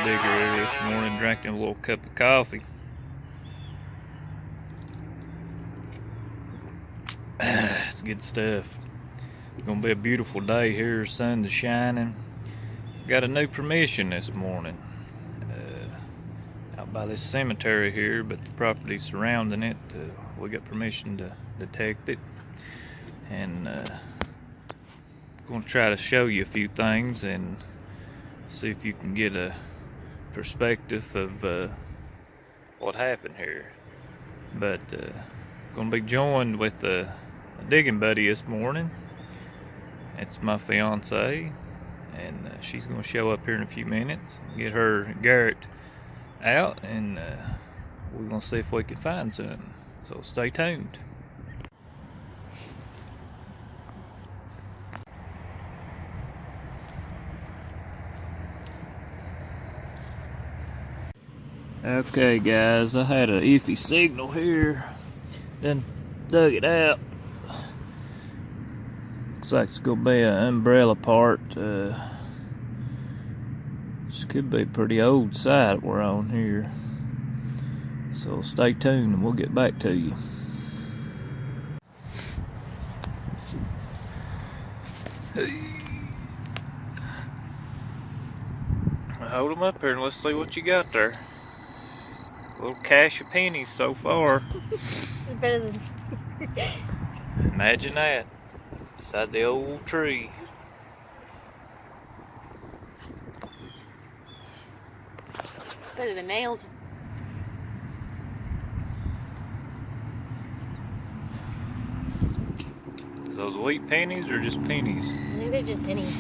digger here this morning, drinking a little cup of coffee. It's good stuff. It's gonna be a beautiful day here, sun is shining. Got a new permission this morning out by this cemetery here, but the property surrounding it, we got permission to detect it. And going to try to show you a few things and see if you can get a perspective of what happened here. But going to be joined with a digging buddy this morning. It's my fiance, and she's going to show up here in a few minutes, get her Garrett out, and we're going to see if we can find something. So stay tuned. Okay guys, I had an iffy signal here, then dug it out. Looks like it's gonna be an umbrella part. This could be a pretty old site we're on here. So stay tuned and we'll get back to you. Hold them up here and let's see what you got there. A little cache of pennies so far. It's better than... Imagine that. Beside the old tree. Better than nails. Is those wheat pennies or just pennies? I think they're just pennies.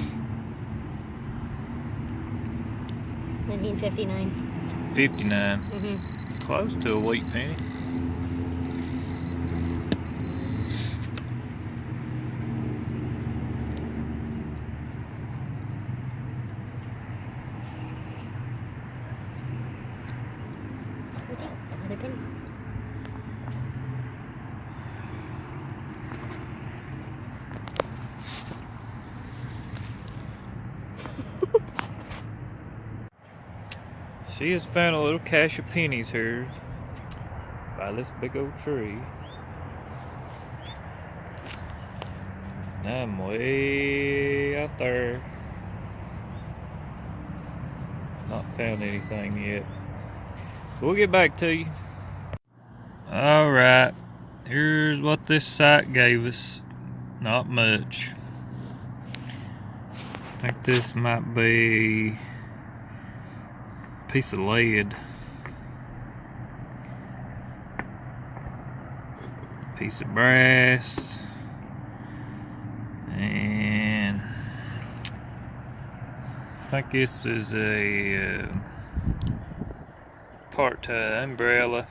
1959. 59. Mm-hmm. Close to a wheat penny. Another penny. She has found a little cache of pennies here by this big old tree. I'm way out there. Not found anything yet. We'll get back to you. Alright, here's what this site gave us. Not much. I think this might be a piece of lead. Piece of brass. And I think this is a part umbrella.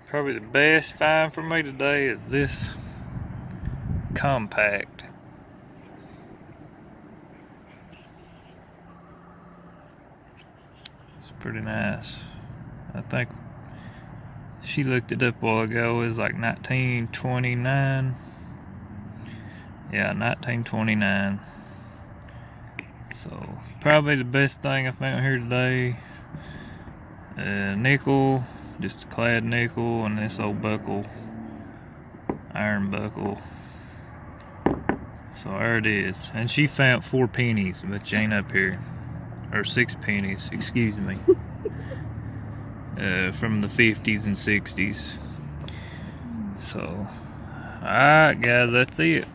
Probably the best find for me today is this compact. It's pretty nice. I think she looked it up a while ago. It was like 1929. Yeah, 1929. So probably the best thing I found here today. Nickel, just a clad nickel, and this old buckle, iron buckle. So there it is. And she found 4 pennies, but she ain't up here. Or 6 pennies, excuse me. From the 50s and 60s. So, alright guys, that's it.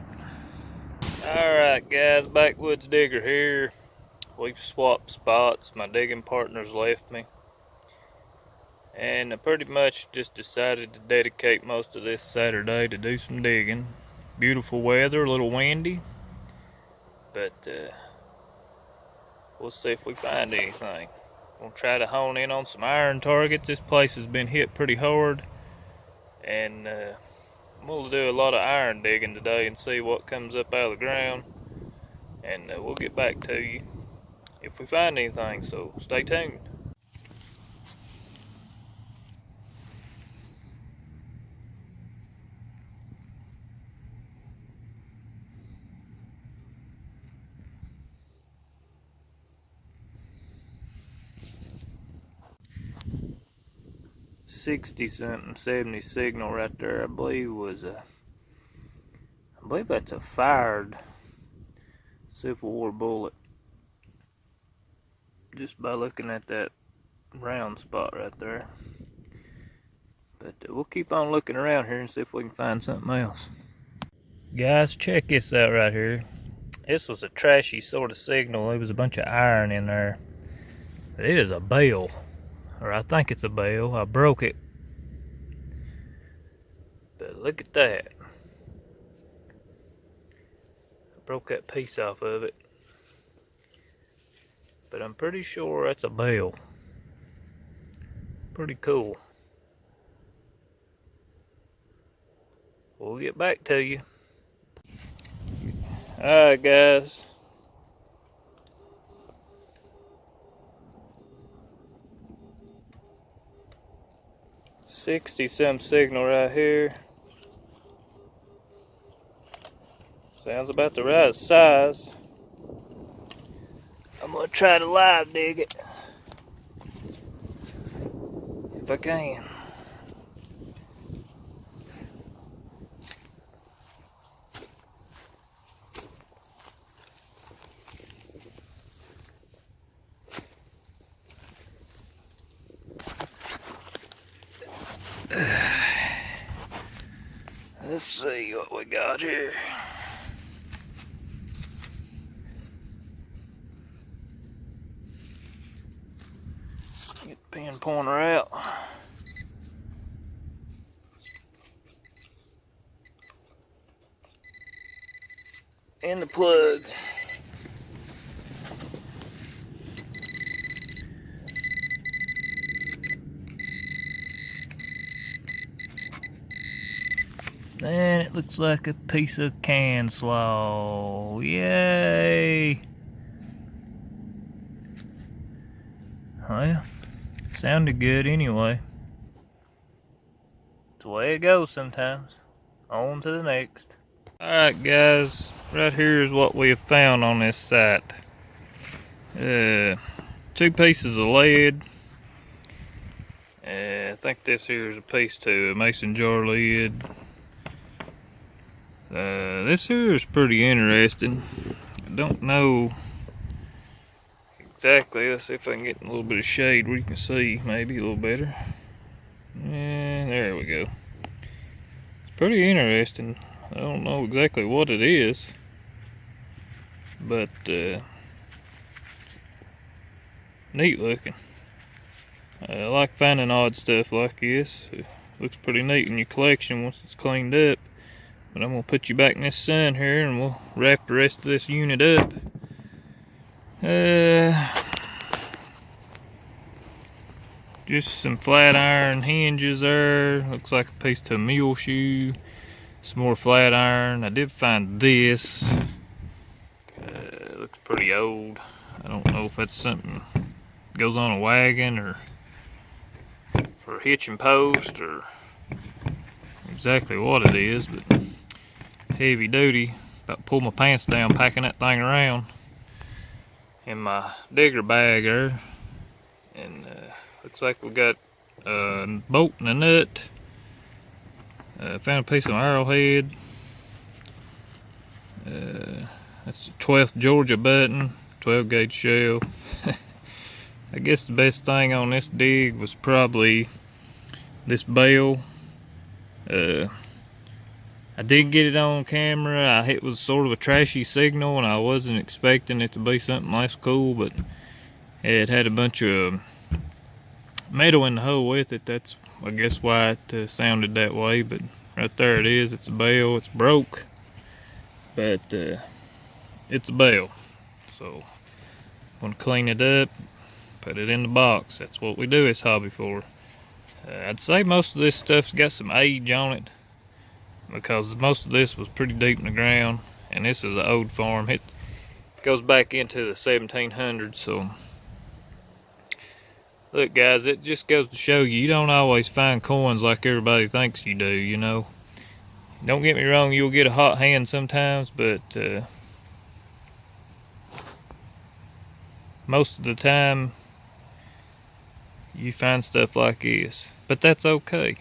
Alright guys, Backwoods digger here. We've swapped spots. My digging partners left me. And I pretty much just decided to dedicate most of this Saturday to do some digging. Beautiful weather, a little windy. But we'll see if we find anything. We'll try to hone in on some iron targets. This place has been hit pretty hard. And we'll do a lot of iron digging today and see what comes up out of the ground. And we'll get back to you if we find anything, so stay tuned. 60 something 70 signal right there. I believe that's a fired Civil War bullet, just by looking at that round spot right there. But we'll keep on looking around here and see if we can find something else. Guys, check this out right here. This was a trashy sort of signal. There was a bunch of iron in there. But it is a bell, or I think it's a bell. I broke it. But look at that. I broke that piece off of it. But I'm pretty sure that's a bell. Pretty cool. We'll get back to you. Alright guys. $60-some signal right here. Sounds about the right size. I'm gonna try to live dig it. If I can. Let's see what we got here. Get the pin pointer out. And the plug. And it looks like a piece of can slaw. Yay! Well, sounded good anyway. It's the way it goes sometimes. On to the next. Alright guys, right here is what we have found on this site. 2 pieces of lead. I think this here is a piece to a mason jar lid. This here is pretty interesting. I don't know exactly. Let's see if I can get a little bit of shade where you can see maybe a little better. And there we go. It's pretty interesting. I don't know exactly what it is, but neat looking. I like finding odd stuff like this. It looks pretty neat in your collection once it's cleaned up. But I'm going to put you back in this sun here and we'll wrap the rest of this unit up. Just some flat iron hinges there. Looks like a piece to a mule shoe. Some more flat iron. I did find this. It looks pretty old. I don't know if that's something that goes on a wagon or for hitching post or exactly what it is, but heavy duty. About to pull my pants down packing that thing around in my digger bag there. And looks like we got a bolt and a nut. Found a piece of arrowhead. That's the 12th Georgia button, 12 gauge shell. I guess the best thing on this dig was probably this bell. I did get it on camera. It was sort of a trashy signal and I wasn't expecting it to be something less cool, but it had a bunch of metal in the hole with it. That's, I guess, why it sounded that way. But right there it is. It's a bell. It's broke, but it's a bell. So I'm gonna clean it up, put it in the box. That's what we do this hobby for. I'd say most of this stuff's got some age on it, because most of this was pretty deep in the ground, and this is an old farm. It goes back into the 1700s. So look guys, it just goes to show you don't always find coins like everybody thinks you do, you know. Don't get me wrong, you'll get a hot hand sometimes, but most of the time you find stuff like this. But that's okay,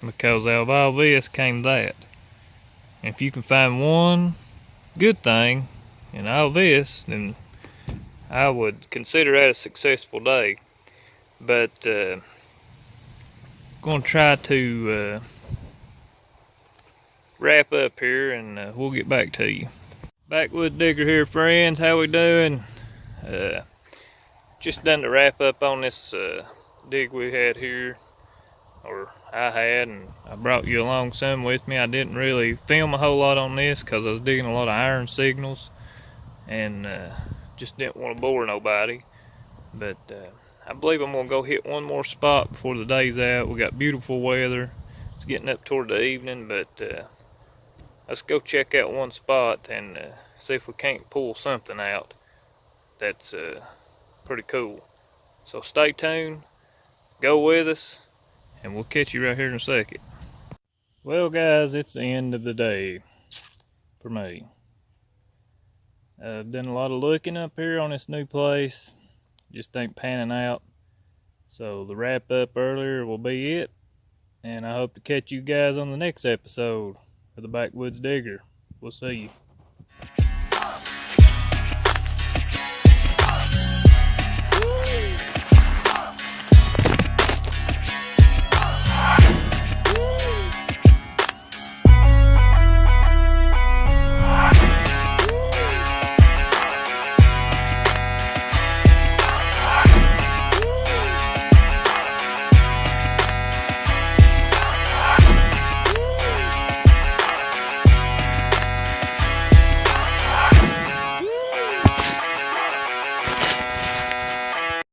because out of all this came that. And if you can find one good thing in all this, then I would consider that a successful day. But going to try to wrap up here, and we'll get back to you. Backwoods Digger here, friends. How we doing? Just done the wrap up on this dig we had here, or I had, and I brought you along some with me. I didn't really film a whole lot on this because I was digging a lot of iron signals, and just didn't want to bore nobody. But I believe I'm gonna go hit one more spot before the day's out. We got beautiful weather. It's getting up toward the evening, but let's go check out one spot and see if we can't pull something out that's pretty cool. So stay tuned, go with us, and we'll catch you right here in a second. Well guys, it's the end of the day for me. I've done a lot of looking up here on this new place. Just ain't panning out. So the wrap up earlier will be it. And I hope to catch you guys on the next episode of the Backwoods Digger. We'll see you.